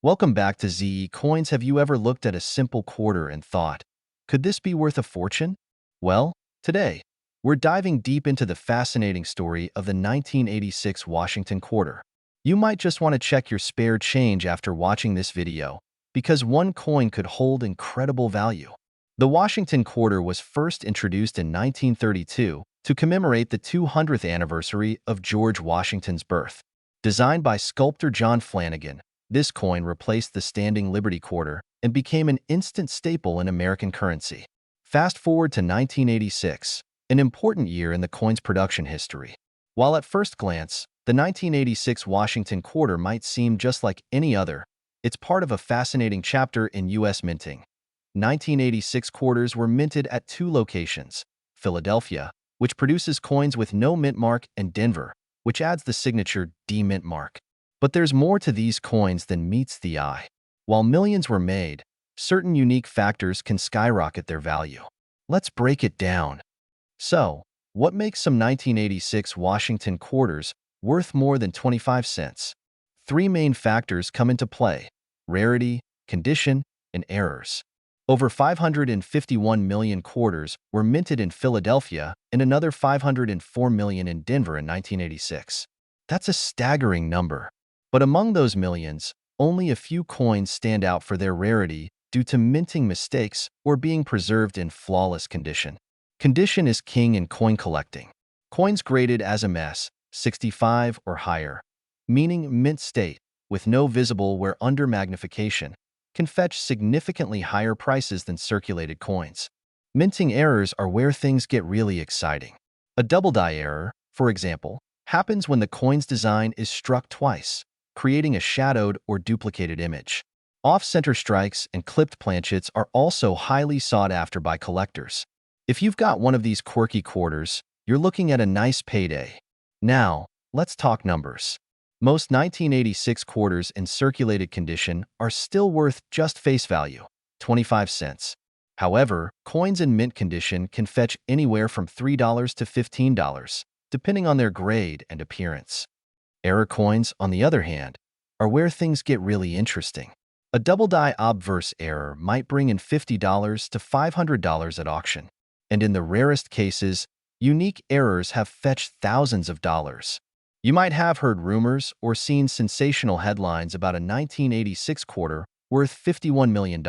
Welcome back to ZE Coins. Have you ever looked at a simple quarter and thought, could this be worth a fortune? Well, today, we're diving deep into the fascinating story of the 1986 Washington quarter. You might just want to check your spare change after watching this video, because one coin could hold incredible value. The Washington quarter was first introduced in 1932 to commemorate the 200th anniversary of George Washington's birth. Designed by sculptor John Flanagan, this coin replaced the standing Liberty quarter and became an instant staple in American currency. Fast forward to 1986, an important year in the coin's production history. While at first glance, the 1986 Washington quarter might seem just like any other, it's part of a fascinating chapter in U.S. minting. 1986 quarters were minted at two locations: Philadelphia, which produces coins with no mint mark, and Denver, which adds the signature D mint mark. But there's more to these coins than meets the eye. While millions were made, certain unique factors can skyrocket their value. Let's break it down. So, what makes some 1986 Washington quarters worth more than 25 cents? Three main factors come into play: rarity, condition, and errors. Over 551 million quarters were minted in Philadelphia and another 504 million in Denver in 1986. That's a staggering number. But among those millions, only a few coins stand out for their rarity due to minting mistakes or being preserved in flawless condition. Condition is king in coin collecting. Coins graded as a mess, 65 or higher, meaning mint state, with no visible wear under magnification, can fetch significantly higher prices than circulated coins. Minting errors are where things get really exciting. A double die error, for example, happens when the coin's design is struck twice, creating a shadowed or duplicated image. Off-center strikes and clipped planchets are also highly sought after by collectors. If you've got one of these quirky quarters, you're looking at a nice payday. Now, let's talk numbers. Most 1986 quarters in circulated condition are still worth just face value, 25 cents. However, coins in mint condition can fetch anywhere from $3 to $15, depending on their grade and appearance. Error coins, on the other hand, are where things get really interesting. A double die obverse error might bring in $50 to $500 at auction. And in the rarest cases, unique errors have fetched thousands of dollars. You might have heard rumors or seen sensational headlines about a 1986 quarter worth $51 million.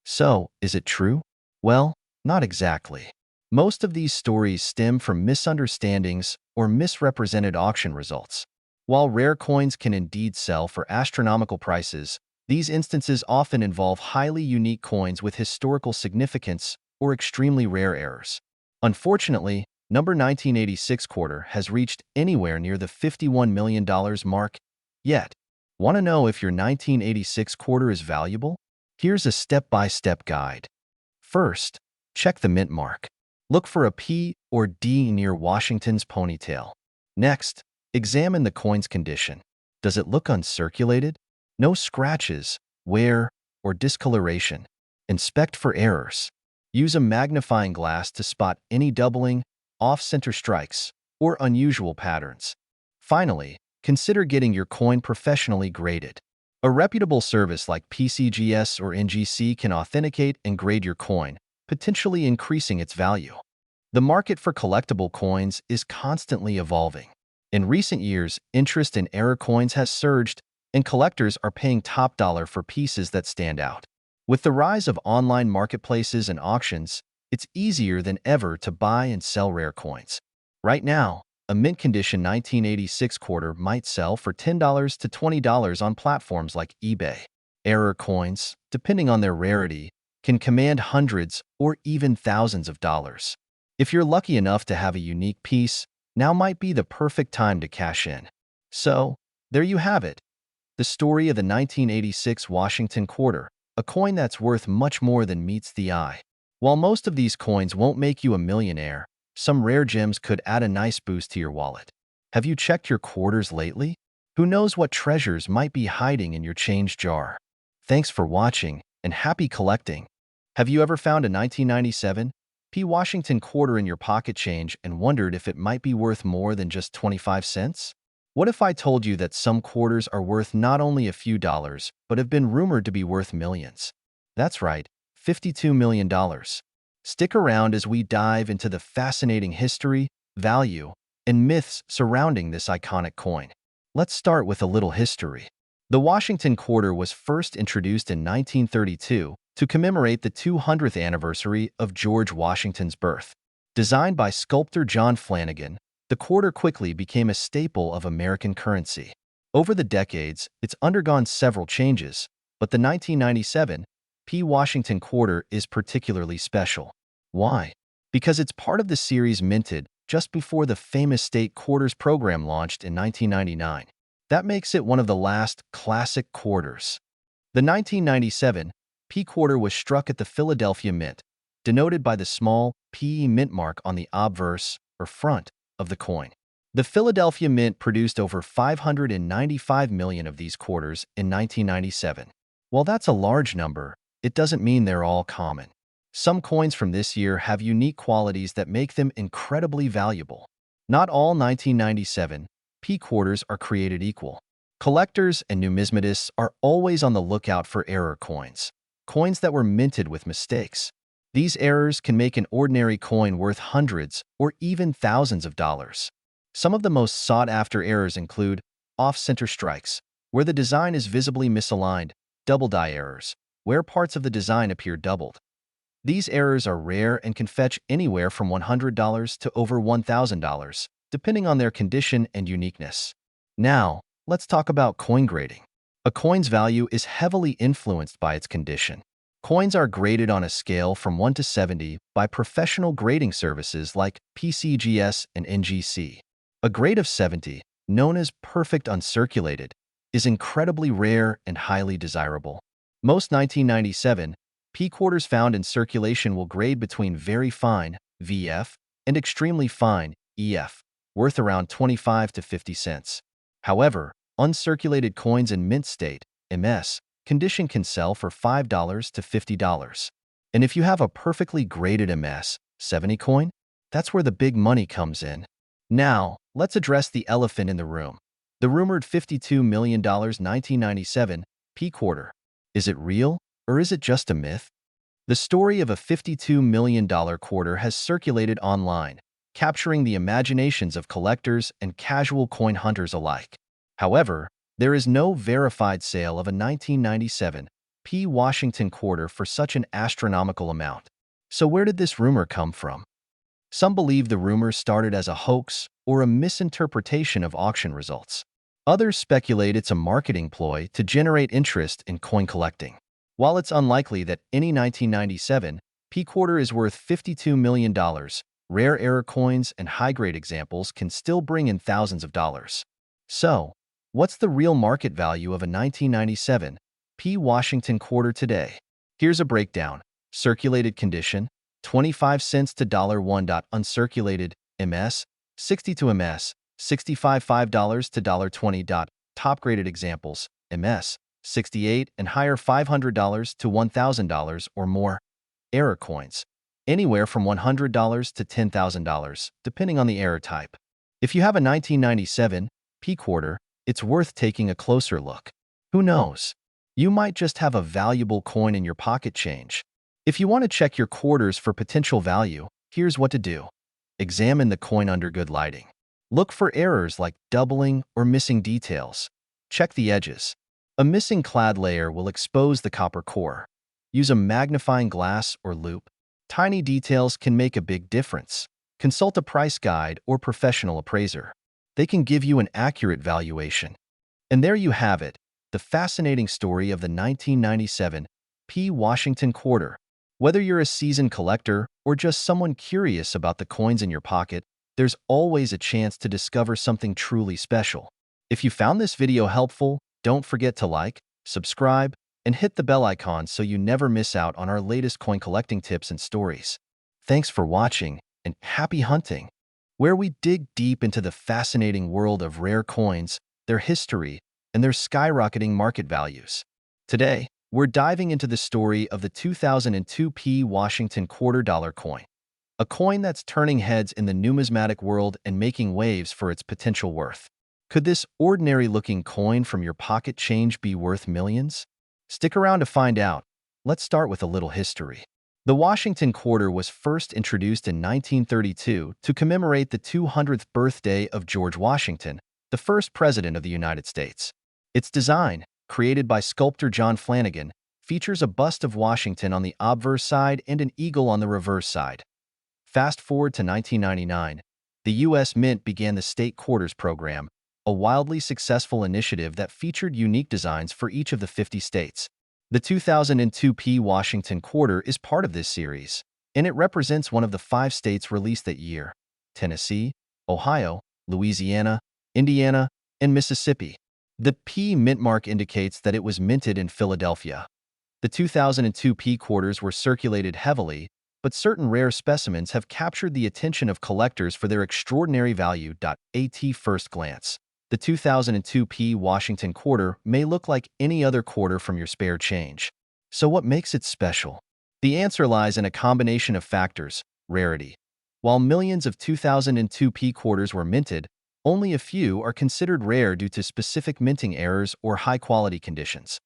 So, is it true? Well, not exactly. Most of these stories stem from misunderstandings or misrepresented auction results. While rare coins can indeed sell for astronomical prices, these instances often involve highly unique coins with historical significance or extremely rare errors. Unfortunately, number 1986 quarter has reached anywhere near the $51 million mark yet. Want to know if your 1986 quarter is valuable? Here's a step-by-step guide. First, check the mint mark. Look for a P or D near Washington's ponytail. Next, examine the coin's condition. Does it look uncirculated? No scratches, wear, or discoloration. Inspect for errors. Use a magnifying glass to spot any doubling, off-center strikes, or unusual patterns. Finally, consider getting your coin professionally graded. A reputable service like PCGS or NGC can authenticate and grade your coin, potentially increasing its value. The market for collectible coins is constantly evolving. In recent years, interest in error coins has surged, and collectors are paying top dollar for pieces that stand out. With the rise of online marketplaces and auctions, it's easier than ever to buy and sell rare coins. Right now, a mint condition 1986 quarter might sell for $10 to $20 on platforms like eBay. Error coins, depending on their rarity, can command hundreds or even thousands of dollars. If you're lucky enough to have a unique piece, now might be the perfect time to cash in. So, there you have it. The story of the 1986 Washington quarter, a coin that's worth much more than meets the eye. While most of these coins won't make you a millionaire, some rare gems could add a nice boost to your wallet. Have you checked your quarters lately? Who knows what treasures might be hiding in your change jar? Thanks for watching, and happy collecting. Have you ever found a 1997 P. Washington quarter in your pocket change and wondered if it might be worth more than just 25 cents? What if I told you that some quarters are worth not only a few dollars, but have been rumored to be worth millions? That's right, $52 million. Stick around as we dive into the fascinating history, value, and myths surrounding this iconic coin. Let's start with a little history. The Washington quarter was first introduced in 1932 to commemorate the 200th anniversary of George Washington's birth. Designed by sculptor John Flanagan, the quarter quickly became a staple of American currency. Over the decades, it's undergone several changes, but the 1997 P. Washington quarter is particularly special. Why? Because it's part of the series minted just before the famous state quarters program launched in 1999. That makes it one of the last classic quarters. The 1997 P quarter was struck at the Philadelphia Mint, denoted by the small P mint mark on the obverse, or front, of the coin. The Philadelphia Mint produced over 595 million of these quarters in 1997. While that's a large number, it doesn't mean they're all common. Some coins from this year have unique qualities that make them incredibly valuable. Not all 1997 P quarters are created equal. Collectors and numismatists are always on the lookout for error coins, coins that were minted with mistakes. These errors can make an ordinary coin worth hundreds or even thousands of dollars. Some of the most sought-after errors include off-center strikes, where the design is visibly misaligned, double die errors, where parts of the design appear doubled. These errors are rare and can fetch anywhere from $100 to over $1,000, depending on their condition and uniqueness. Now, let's talk about coin grading. A coin's value is heavily influenced by its condition. Coins are graded on a scale from 1 to 70 by professional grading services like PCGS and NGC. A grade of 70, known as perfect uncirculated, is incredibly rare and highly desirable. Most 1997 P quarters found in circulation will grade between very fine VF and extremely fine EF, worth around 25 to 50 cents. However, uncirculated coins in mint state, MS, condition can sell for $5 to $50. And if you have a perfectly graded MS 70 coin, that's where the big money comes in. Now, let's address the elephant in the room. The rumored $52 million 1997 P quarter. Is it real, or is it just a myth? The story of a $52 million quarter has circulated online, capturing the imaginations of collectors and casual coin hunters alike. However, there is no verified sale of a 1997 P. Washington quarter for such an astronomical amount. So where did this rumor come from? Some believe the rumor started as a hoax or a misinterpretation of auction results. Others speculate it's a marketing ploy to generate interest in coin collecting. While it's unlikely that any 1997 P quarter is worth $52 million, rare error coins and high-grade examples can still bring in thousands of dollars. So, what's the real market value of a 1997 P. Washington quarter today? Here's a breakdown. Circulated condition, 25 cents to $1. Uncirculated, MS, 60 to MS, 65 $5 to $20. Top-graded examples, MS, 68 and higher $500 to $1,000 or more. Error coins, anywhere from $100 to $10,000, depending on the error type. If you have a 1997 P quarter, it's worth taking a closer look. Who knows? You might just have a valuable coin in your pocket change. If you want to check your quarters for potential value, here's what to do. Examine the coin under good lighting. Look for errors like doubling or missing details. Check the edges. A missing clad layer will expose the copper core. Use a magnifying glass or loupe. Tiny details can make a big difference. Consult a price guide or professional appraiser. They can give you an accurate valuation. And there you have it, the fascinating story of the 1997 P. Washington quarter. Whether you're a seasoned collector or just someone curious about the coins in your pocket, there's always a chance to discover something truly special. If you found this video helpful, don't forget to like, subscribe, and hit the bell icon so you never miss out on our latest coin collecting tips and stories. Thanks for watching, and happy hunting, where we dig deep into the fascinating world of rare coins, their history, and their skyrocketing market values. Today, we're diving into the story of the 2002 P. Washington $quarter coin, a coin that's turning heads in the numismatic world and making waves for its potential worth. Could this ordinary-looking coin from your pocket change be worth millions? Stick around to find out. Let's start with a little history. The Washington quarter was first introduced in 1932 to commemorate the 200th birthday of George Washington, the first president of the United States. Its design, created by sculptor John Flanagan, features a bust of Washington on the obverse side and an eagle on the reverse side. Fast forward to 1999, the U.S. Mint began the State Quarters program, a wildly successful initiative that featured unique designs for each of the 50 states. The 2002 Washington Quarter is part of this series, and it represents one of the 5 states released that year: Tennessee, Ohio, Louisiana, Indiana, and Mississippi. The P mint mark indicates that it was minted in Philadelphia. The 2002 quarters were circulated heavily, but certain rare specimens have captured the attention of collectors for their extraordinary value. At first glance, the 2002 Washington quarter may look like any other quarter from your spare change. So what makes it special? The answer lies in a combination of factors: rarity. While millions of 2002 quarters were minted, only a few are considered rare due to specific minting errors or high-quality conditions.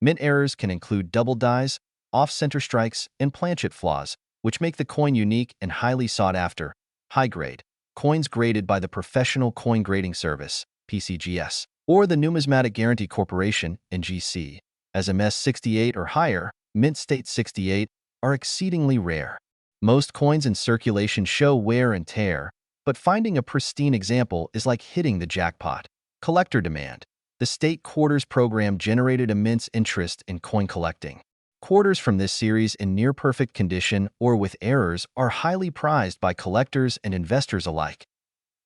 Mint errors can include double dies, off-center strikes, and planchet flaws, which make the coin unique and highly sought after. High-grade coins graded by the Professional Coin Grading Service, PCGS, or the Numismatic Guarantee Corporation, NGC, as MS68 or higher, mint state 68, are exceedingly rare. Most coins in circulation show wear and tear, but finding a pristine example is like hitting the jackpot. Collector demand. The State Quarters program generated immense interest in coin collecting. Quarters from this series in near-perfect condition or with errors are highly prized by collectors and investors alike.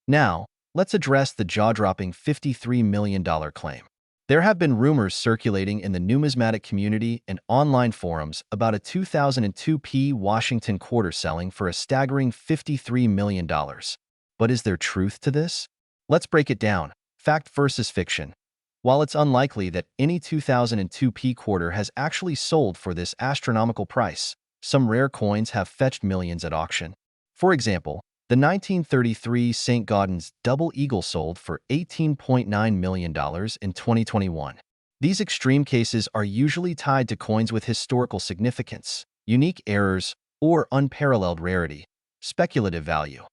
Now, let's address the jaw-dropping $53 million claim. There have been rumors circulating in the numismatic community and online forums about a 2002 Washington quarter selling for a staggering $53 million. But is there truth to this? Let's break it down. Fact versus fiction. While it's unlikely that any 2002 quarter has actually sold for this astronomical price, some rare coins have fetched millions at auction. For example, the 1933 St. Gaudens Double Eagle sold for $18.9 million in 2021. These extreme cases are usually tied to coins with historical significance, unique errors, or unparalleled rarity. Speculative value.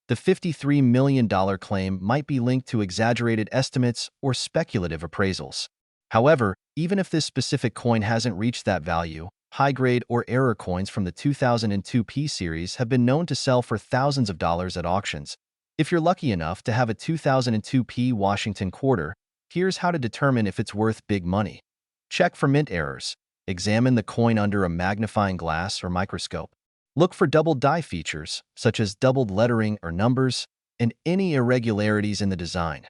The $53 million claim might be linked to exaggerated estimates or speculative appraisals. However, even if this specific coin hasn't reached that value, high-grade or error coins from the 2002 series have been known to sell for thousands of dollars at auctions. If you're lucky enough to have a 2002 Washington quarter, here's how to determine if it's worth big money. Check for mint errors. Examine the coin under a magnifying glass or microscope. Look for double die features, such as doubled lettering or numbers, and any irregularities in the design.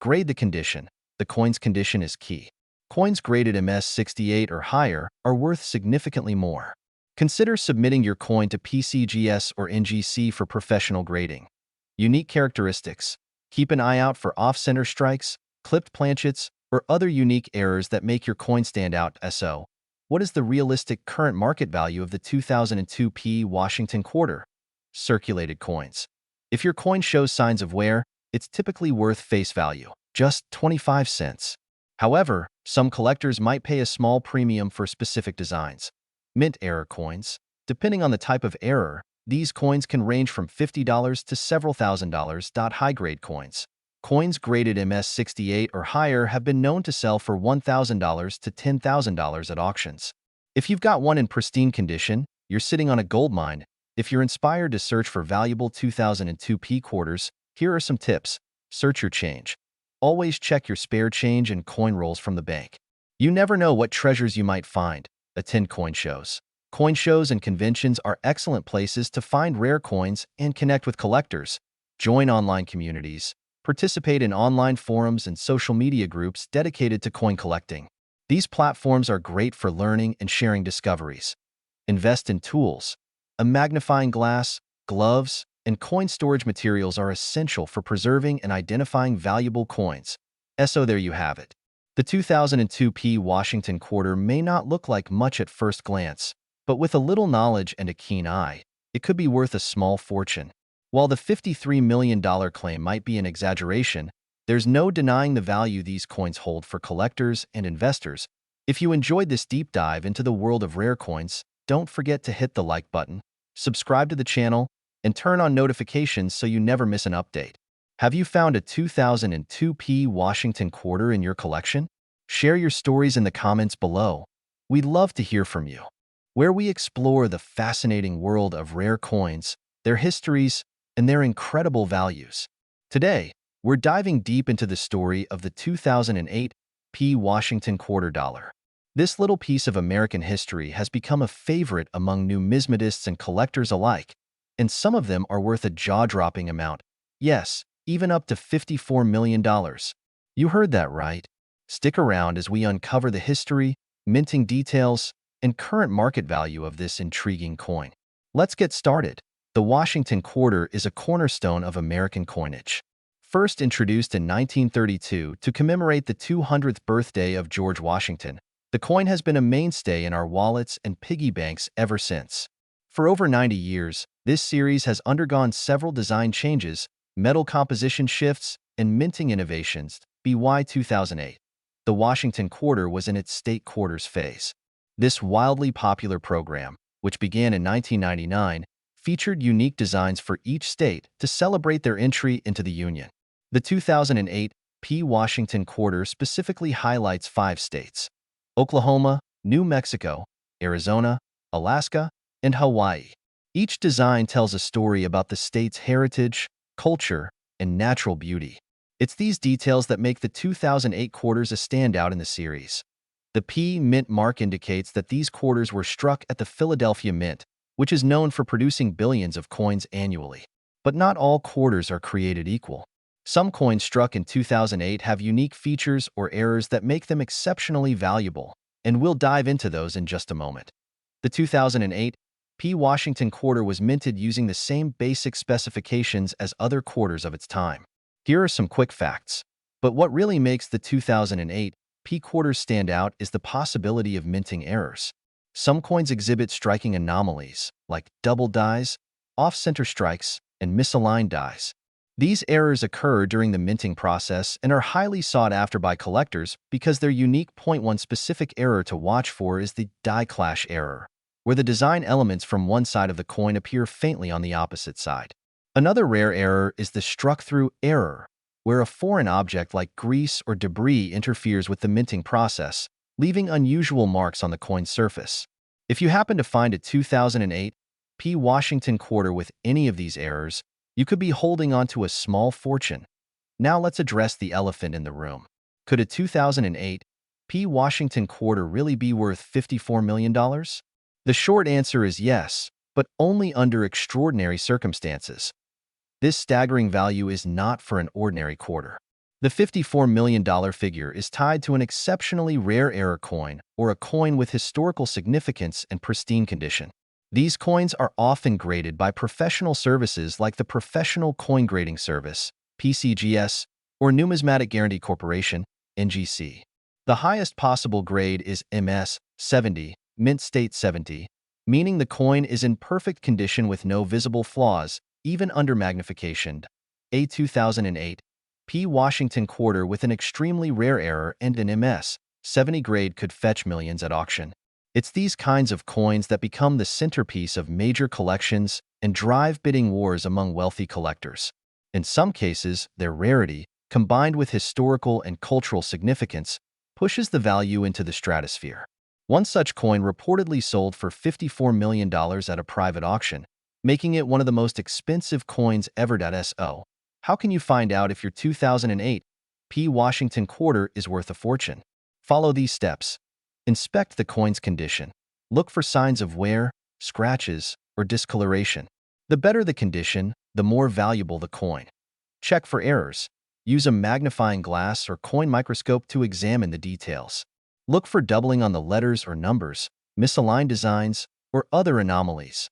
Grade the condition. The coin's condition is key. Coins graded MS68 or higher are worth significantly more. Consider submitting your coin to PCGS or NGC for professional grading. Unique characteristics. Keep an eye out for off-center strikes, clipped planchets, or other unique errors that make your coin stand out. So, what is the realistic current market value of the 2002 Washington quarter? Circulated coins. If your coin shows signs of wear, it's typically worth face value, just 25 cents. However, some collectors might pay a small premium for specific designs. Mint error coins. Depending on the type of error, these coins can range from $50 to several $1,000s. High-grade coins. Coins graded MS68 or higher have been known to sell for $1,000 to $10,000 at auctions. If you've got one in pristine condition, you're sitting on a gold mine. If you're inspired to search for valuable 2002 quarters, here are some tips. Search your change. Always check your spare change and coin rolls from the bank. You never know what treasures you might find. Attend coin shows. Coin shows and conventions are excellent places to find rare coins and connect with collectors. Join online communities. Participate in online forums and social media groups dedicated to coin collecting. These platforms are great for learning and sharing discoveries. Invest in tools. A magnifying glass, gloves, and coin storage materials are essential for preserving and identifying valuable coins. So there you have it. The 2002 Washington quarter may not look like much at first glance, but with a little knowledge and a keen eye, it could be worth a small fortune. While the $53 million claim might be an exaggeration, There's no denying the value these coins hold for collectors and investors. If you enjoyed this deep dive into the world of rare coins, don't forget to hit the like button, subscribe to the channel, and turn on notifications so you never miss an update. Have you found a 2002 Washington quarter in your collection? Share your stories in the comments below. We'd love to hear from you, where we explore the fascinating world of rare coins, their histories, and their incredible values. Today, we're diving deep into the story of the 2008 Washington quarter dollar. This little piece of American history has become a favorite among numismatists and collectors alike, and some of them are worth a jaw-dropping amount. Yes, even up to $54 million. You heard that right. Stick around as we uncover the history, minting details, and current market value of this intriguing coin. Let's get started. The Washington quarter is a cornerstone of American coinage. First introduced in 1932 to commemorate the 200th birthday of George Washington, the coin has been a mainstay in our wallets and piggy banks ever since. For over 90 years, this series has undergone several design changes, metal composition shifts, and minting innovations. By 2008, the Washington quarter was in its state quarters phase. This wildly popular program, which began in 1999, featured unique designs for each state to celebrate their entry into the Union. The 2008 Washington quarter specifically highlights 5 states: Oklahoma, New Mexico, Arizona, Alaska, and Hawaii. Each design tells a story about the state's heritage, culture, and natural beauty. It's these details that make the 2008 quarters a standout in the series. The P Mint mark indicates that these quarters were struck at the Philadelphia Mint, which is known for producing billions of coins annually. But not all quarters are created equal. Some coins struck in 2008 have unique features or errors that make them exceptionally valuable, and we'll dive into those in just a moment. The 2008 Washington quarter was minted using the same basic specifications as other quarters of its time. Here are some quick facts. But what really makes the 2008 quarters stand out is the possibility of minting errors. Some coins exhibit striking anomalies, like double dies, off-center strikes, and misaligned dies. These errors occur during the minting process and are highly sought after by collectors because they're unique. One specific error to watch for is the die clash error, where the design elements from one side of the coin appear faintly on the opposite side. Another rare error is the struck-through error, where a foreign object like grease or debris interferes with the minting process, leaving unusual marks on the coin's surface. If you happen to find a 2008 Washington quarter with any of these errors, you could be holding on to a small fortune. Now let's address the elephant in the room. Could a 2008 Washington quarter really be worth $54 million? The short answer is yes, but only under extraordinary circumstances. This staggering value is not for an ordinary quarter. The $54 million figure is tied to an exceptionally rare error coin or a coin with historical significance and pristine condition. These coins are often graded by professional services like the Professional Coin Grading Service, PCGS, or Numismatic Guarantee Corporation, NGC. The highest possible grade is MS 70, Mint State 70, meaning the coin is in perfect condition with no visible flaws, even under magnification. A 2008 Washington quarter with an extremely rare error and an MS 70 grade could fetch millions at auction. It's these kinds of coins that become the centerpiece of major collections and drive bidding wars among wealthy collectors. In some cases, their rarity, combined with historical and cultural significance, pushes the value into the stratosphere. One such coin reportedly sold for $54 million at a private auction, making it one of the most expensive coins ever. So, how can you find out if your 2008 Washington quarter is worth a fortune? Follow these steps. Inspect the coin's condition. Look for signs of wear, scratches, or discoloration. The better the condition, the more valuable the coin. Check for errors. Use a magnifying glass or coin microscope to examine the details. Look for doubling on the letters or numbers, misaligned designs, or other anomalies.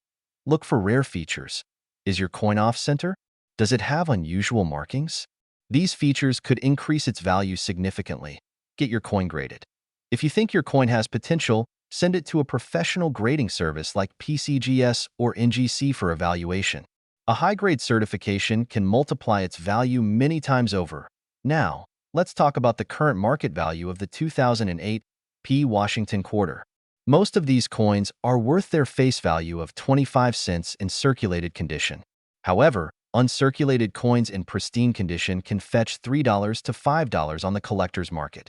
Look for rare features. Is your coin off-center? Does it have unusual markings? These features could increase its value significantly. Get your coin graded. If you think your coin has potential, send it to a professional grading service like PCGS or NGC for evaluation. A high-grade certification can multiply its value many times over. Now, let's talk about the current market value of the 2008 P. Washington quarter. Most of these coins are worth their face value of 25 cents in circulated condition. However, uncirculated coins in pristine condition can fetch $3 to $5 on the collector's market.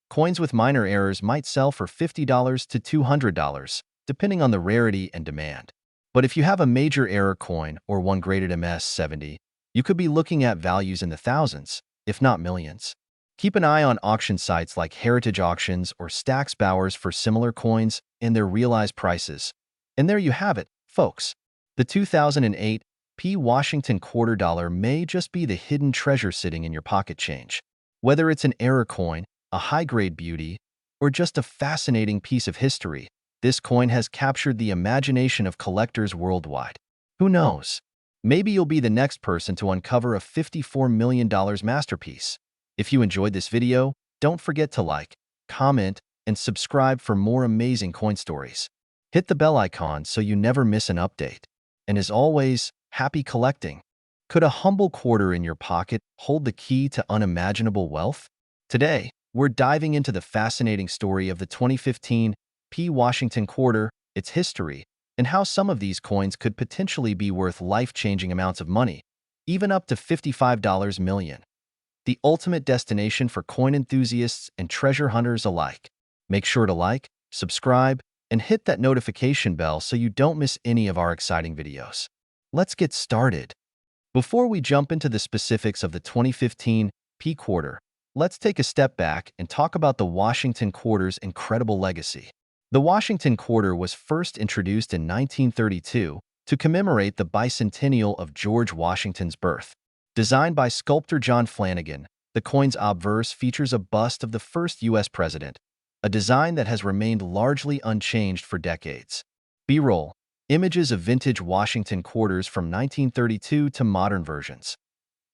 Coins with minor errors might sell for $50 to $200, depending on the rarity and demand. But if you have a major error coin or one graded MS-70, you could be looking at values in the thousands, if not millions. Keep an eye on auction sites like Heritage Auctions or Stax Bowers for similar coins and their realized prices. And there you have it, folks. The 2008 P. Washington quarter dollar may just be the hidden treasure sitting in your pocket change. Whether it's an error coin, a high-grade beauty, or just a fascinating piece of history, this coin has captured the imagination of collectors worldwide. Who knows? Maybe you'll be the next person to uncover a $54 million masterpiece. If you enjoyed this video, don't forget to like, comment, and subscribe for more amazing coin stories. Hit the bell icon so you never miss an update. And as always, happy collecting. Could a humble quarter in your pocket hold the key to unimaginable wealth? Today, we're diving into the fascinating story of the 2015 P. Washington quarter, its history, and how some of these coins could potentially be worth life-changing amounts of money, even up to $55 million. The ultimate destination for coin enthusiasts and treasure hunters alike. Make sure to like, subscribe, and hit that notification bell so you don't miss any of our exciting videos. Let's get started. Before we jump into the specifics of the 2015 P quarter, let's take a step back and talk about the Washington quarter's incredible legacy. The Washington quarter was first introduced in 1932 to commemorate the bicentennial of George Washington's birth. Designed by sculptor John Flanagan, the coin's obverse features a bust of the first U.S. president, a design that has remained largely unchanged for decades. B-roll, images of vintage Washington quarters from 1932 to modern versions.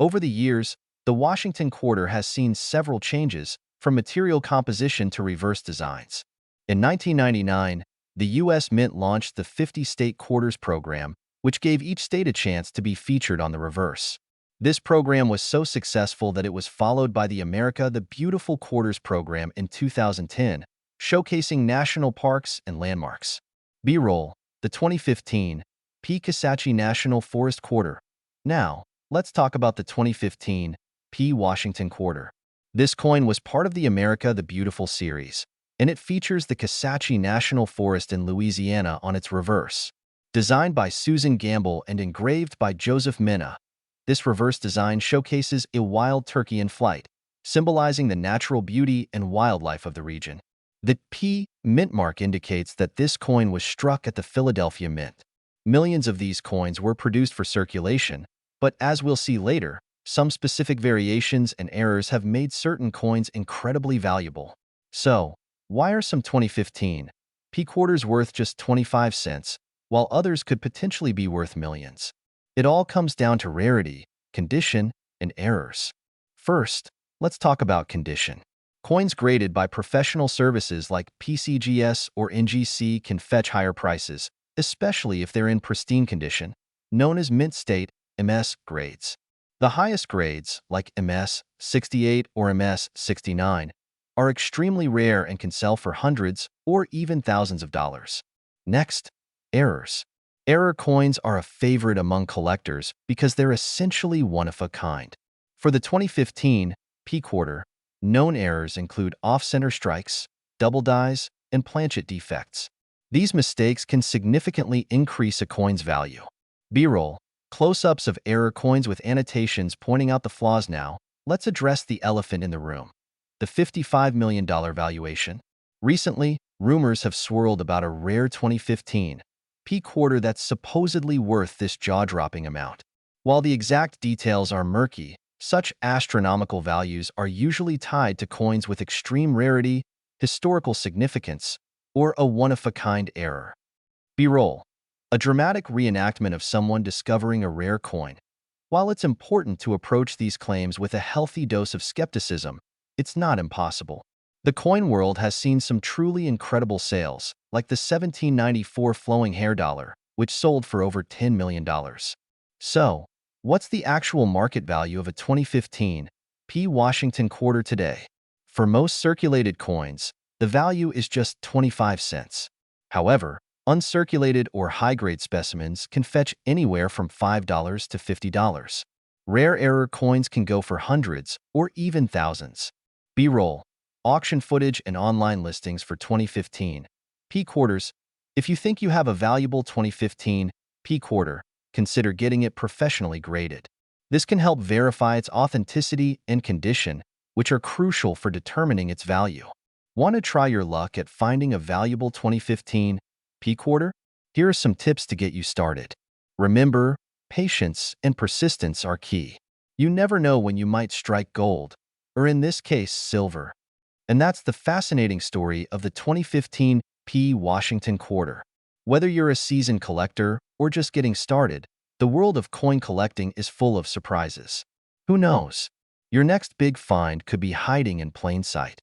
Over the years, the Washington quarter has seen several changes, from material composition to reverse designs. In 1999, the U.S. Mint launched the 50-state quarters program, which gave each state a chance to be featured on the reverse. This program was so successful that it was followed by the America the Beautiful Quarters program in 2010, showcasing national parks and landmarks. B-roll, the 2015 P. Kisatchie National Forest Quarter. Now, let's talk about the 2015 P. Washington quarter. This coin was part of the America the Beautiful series, and it features the Kisatchie National Forest in Louisiana on its reverse. Designed by Susan Gamble and engraved by Joseph Minna, this reverse design showcases a wild turkey in flight, symbolizing the natural beauty and wildlife of the region. The P. Mint mark indicates that this coin was struck at the Philadelphia Mint. Millions of these coins were produced for circulation, but as we'll see later, some specific variations and errors have made certain coins incredibly valuable. So, why are some 2015 P quarters worth just 25 cents, while others could potentially be worth millions? It all comes down to rarity, condition, and errors. First, let's talk about condition. Coins graded by professional services like PCGS or NGC can fetch higher prices, especially if they're in pristine condition, known as mint state MS grades. The highest grades, like MS 68 or MS 69, are extremely rare and can sell for hundreds or even thousands of dollars. Next, errors. Error coins are a favorite among collectors because they're essentially one of a kind. For the 2015 P quarter, known errors include off-center strikes, double dies, and planchet defects. These mistakes can significantly increase a coin's value. B-roll, close-ups of error coins with annotations pointing out the flaws. Now, let's address the elephant in the room. The $55 million valuation. Recently, rumors have swirled about a rare 2015 P quarter that's supposedly worth this jaw-dropping amount. While the exact details are murky, such astronomical values are usually tied to coins with extreme rarity, historical significance, or a one-of-a-kind error. B-roll, a dramatic reenactment of someone discovering a rare coin. While it's important to approach these claims with a healthy dose of skepticism, it's not impossible. The coin world has seen some truly incredible sales, like the 1794 flowing hair dollar, which sold for over $10 million. So, what's the actual market value of a 2015 P. Washington quarter today. For most circulated coins, the value is just 25 cents. However, uncirculated or high-grade specimens can fetch anywhere from $5 to $50. Rare error coins can go for hundreds or even thousands. B-roll, auction footage and online listings for 2015 P quarters. If you think you have a valuable 2015 P quarter, consider getting it professionally graded. This can help verify its authenticity and condition, which are crucial for determining its value. Want to try your luck at finding a valuable 2015 P quarter? Here are some tips to get you started. Remember, patience and persistence are key. You never know when you might strike gold, or in this case, silver. And that's the fascinating story of the 2015 P. Washington quarter. Whether you're a seasoned collector or just getting started, the world of coin collecting is full of surprises. Who knows? Your next big find could be hiding in plain sight.